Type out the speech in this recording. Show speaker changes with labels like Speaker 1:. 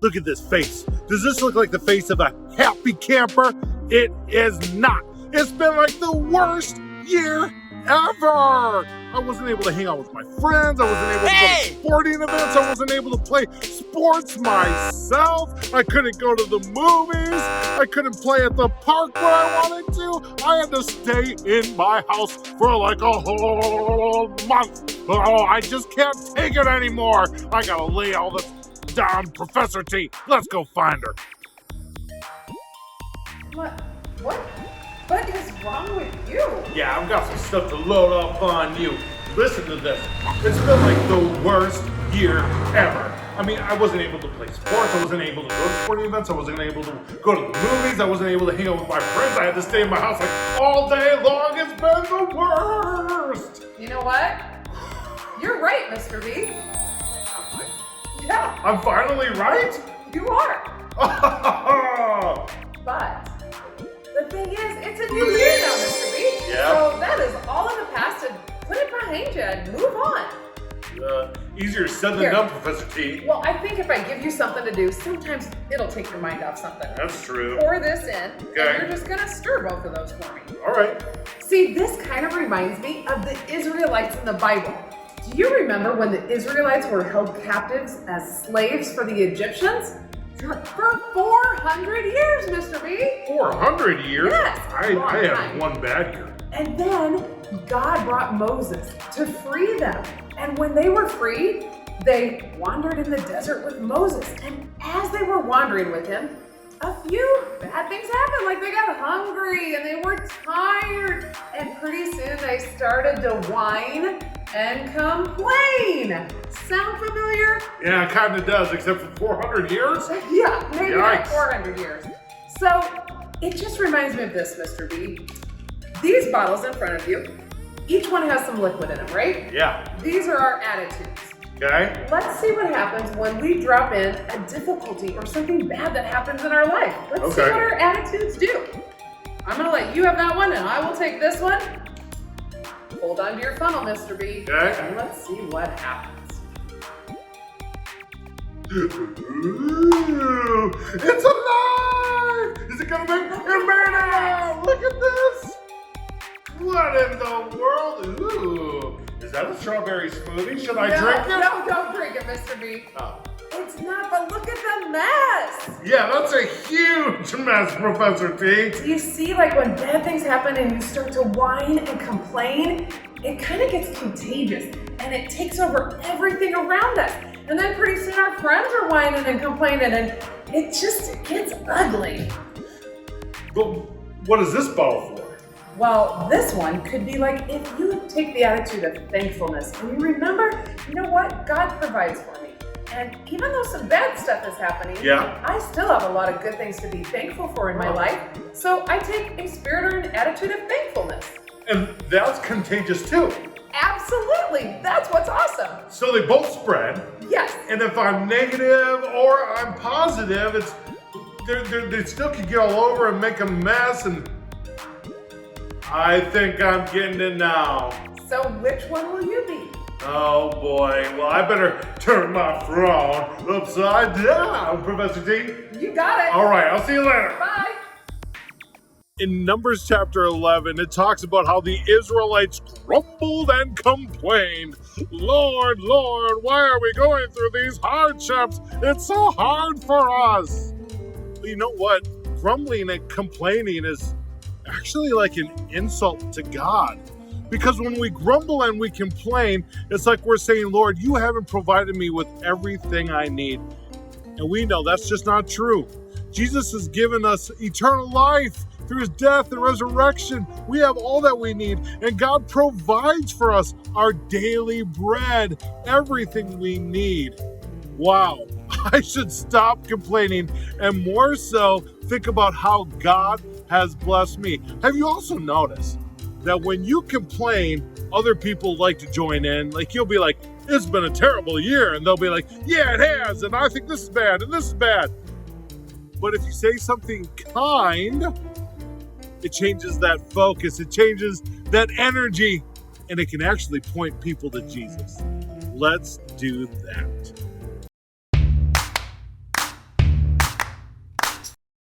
Speaker 1: Look at this face. Does this look like the face of a happy camper? It is not. It's been like the worst year ever. I wasn't able to hang out with my friends. I wasn't able to go to sporting events. I wasn't able to play sports myself. I couldn't go to the movies. I couldn't play at the park where I wanted to. I had to stay in my house for like a whole month. Oh, I just can't take it anymore. I gotta lay all this down. Professor T, let's go find her.
Speaker 2: What is wrong with you?
Speaker 1: Yeah, I've got some stuff to load up on you. Listen to this. It's been like the worst year ever. I mean, I wasn't able to play sports. I wasn't able to go to sporting events. I wasn't able to go to the movies. I wasn't able to hang out with my friends. I had to stay in my house like all day long. It's been the worst.
Speaker 2: You know what? You're right, Mr. B. Yeah.
Speaker 1: I'm finally right?
Speaker 2: You are. But the thing is, it's a new year now, Mr. B.
Speaker 1: Yeah.
Speaker 2: So that is all in the past, and put it behind you and move on.
Speaker 1: Easier said than done, Professor T.
Speaker 2: Well, I think if I give you something to do, sometimes it'll take your mind off something.
Speaker 1: That's true.
Speaker 2: Pour this in,
Speaker 1: Okay.
Speaker 2: and you're just gonna stir both of those for me.
Speaker 1: All right.
Speaker 2: See, this kind of reminds me of the Israelites in the Bible. Do you remember when the Israelites were held captives as slaves for the Egyptians? For 400 years, Mr. B.
Speaker 1: 400 years?
Speaker 2: Yes.
Speaker 1: I have one bad year.
Speaker 2: And then God brought Moses to free them. And when they were freed, they wandered in the desert with Moses. And as they were wandering with him, a few bad things happened. Like they got hungry and they were tired. And pretty soon they started to whine and complain. Sound familiar?
Speaker 1: Yeah, it kind of does, except for 400 years?
Speaker 2: Yeah, maybe like
Speaker 1: Yikes.
Speaker 2: 400 years. So it just reminds me of this, Mr. B. These bottles in front of you, each one has some liquid in them, right?
Speaker 1: Yeah.
Speaker 2: These are our attitudes.
Speaker 1: Okay.
Speaker 2: Let's see what happens when we drop in a difficulty or something bad that happens in our life. Let's see
Speaker 1: Okay.
Speaker 2: what our attitudes do. I'm gonna let you have that one and I will take this one. Hold on to your funnel, Mr. B.
Speaker 1: Okay.
Speaker 2: And let's see what happens.
Speaker 1: Ooh, it's alive! Is it gonna make it murder? Look at this! What in the world? Ooh, is that a strawberry smoothie? Should I drink it?
Speaker 2: No, don't drink it, Mr. B.
Speaker 1: Oh.
Speaker 2: It's not, but look at the mess.
Speaker 1: Yeah, that's a huge mess, Professor T.
Speaker 2: Do you see, like when bad things happen and you start to whine and complain, it kind of gets contagious and it takes over everything around us. And then pretty soon our friends are whining and complaining and it just gets ugly.
Speaker 1: But what is this bottle for?
Speaker 2: Well, this one could be like if you take the attitude of thankfulness and you remember, you know what, God provides for me. And even though some bad stuff is happening, I still have a lot of good things to be thankful for in my life. So I take a spirit or an attitude of thankfulness.
Speaker 1: And that's contagious too.
Speaker 2: Absolutely, that's what's awesome.
Speaker 1: So they both spread.
Speaker 2: Yes.
Speaker 1: And if I'm negative or I'm positive, it's they still could get all over and make a mess. And I think I'm getting it now.
Speaker 2: So which one will you be?
Speaker 1: Oh boy, well I better turn my throne upside down, Professor T.
Speaker 2: You got it.
Speaker 1: All right, I'll see you later.
Speaker 2: Bye.
Speaker 1: In Numbers chapter 11, it talks about how the Israelites grumbled and complained. Lord, Lord, why are we going through these hardships? It's so hard for us. Well, you know what? Grumbling and complaining is actually like an insult to God. Because when we grumble and we complain, it's like we're saying, Lord, you haven't provided me with everything I need. And we know that's just not true. Jesus has given us eternal life through his death and resurrection. We have all that we need, and God provides for us our daily bread, everything we need. Wow, I should stop complaining and more so think about how God has blessed me. Have you also noticed that when you complain, other people like to join in? Like you'll be like, it's been a terrible year, and they'll be like, yeah, it has, and I think this is bad, and this is bad. But if you say something kind, it changes that focus, it changes that energy, and it can actually point people to Jesus. Let's do that.